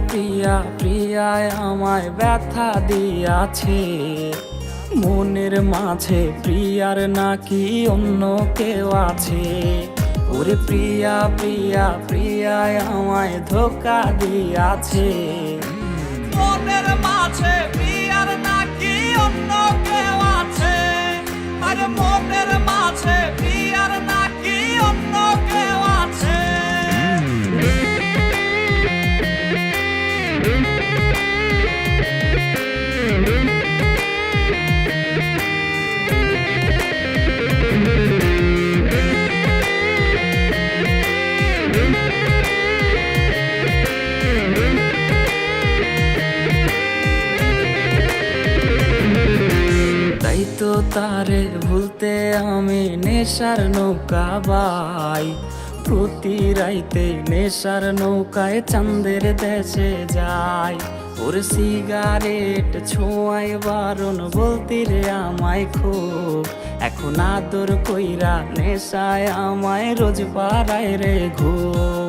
প্রিয়া প্রিয়ায় আমায় ব্যথা দিয়াছে, মনের মাঝে প্রিয়ার নাকি অন্য কেউ আছে। ওরে প্রিয়া প্রিয়া প্রিয়ায় আমায় ধোঁকা দিয়াছে, মনের মাঝে প্রিয়ার নাকি অন্য কেউ আছে। আরে মনের মাঝে প্রিয়ার নাকি অন্য কেউ আছে। তাই তো তারে ভুলতে আমি নেশার নৌকা বাই, প্রতি রাইতে নেশার নৌকায় চাঁদের দেশে যাই। ওর সিগারেট ছোঁয়াই বারণ বলতি রে আমায় খুব, এখন আদর কইরা নেশায় আমায় রোজ পাড়ায় রে ঘুম।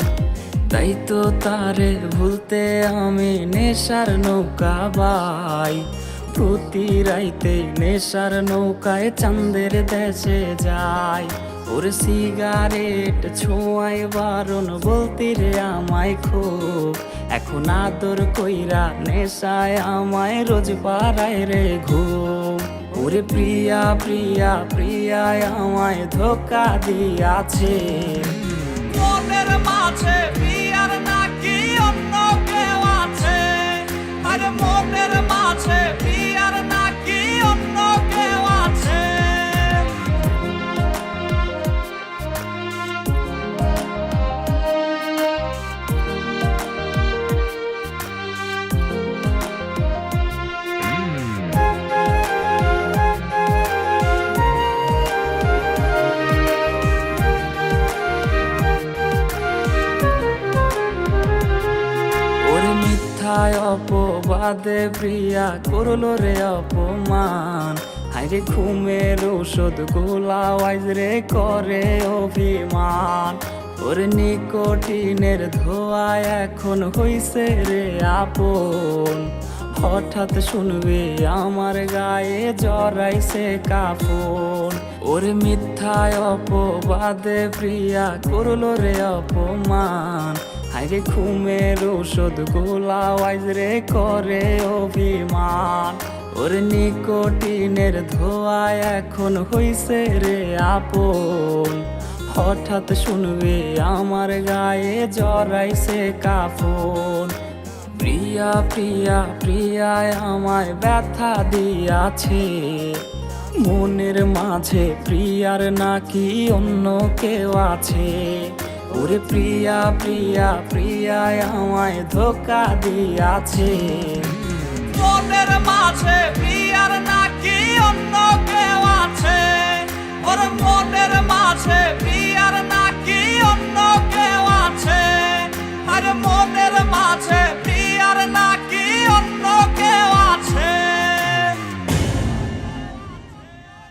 তাই তো তারে ভুলতে আমি নেশার নৌকা বাই, প্রতি রাইতে নেশার নৌকায় চাঁদের দেশে যাই। ওর সিগারেট ছোঁয়াই বারণ বলতি রে আমায় খুব, এখন আদর কইরা নেশায় আমায় রোজ পাড়ায় রে ঘুম। ওরে প্রিয়া প্রিয়া প্রিয়ায় আমায় ধোঁকা দিয়াছে, মনের মাঝে প্রিয়ার নাকি অন্য কেউ আছে। আরে মনের মাঝে প্রিয়ার নাকি অন্য কেউ আছে। মিথ্যায় অপবাদে প্রিয়া করলো রে অপমান, হাইরে ঘুমের ঔষধ গোলাওয়াইজ রে করে অভিমান। ওর নিকোটিনের ধোঁয়ায় এখন হইছে রে আপন, হঠাৎ শুনবে আমার গায়ে জড়াইছে কাফন। ওর মিথ্যায় অপবাদে প্রিয়া করলো রে অপমান, হাইরে ঘুমের ঔষধ গোলাওয়াইজ রে করে অভিমান। ওর নিকোটিনের ধোঁয়ায় এখন হইছে রে আপন, হঠাৎ শুনবে আমার গায়ে জড়াইছে কাফন। প্রিয়া প্রিয়া প্রিয়ায় আমায় ব্যথা দিয়াছে, মনের মাঝে প্রিয়ার নাকি অন্য কেউ আছে। ওরে প্রিয়া প্রিয়া প্রিয়ায় আমায় ধোঁকা দিয়াছে, মনের মাঝে প্রিয়ার নাকি অন্য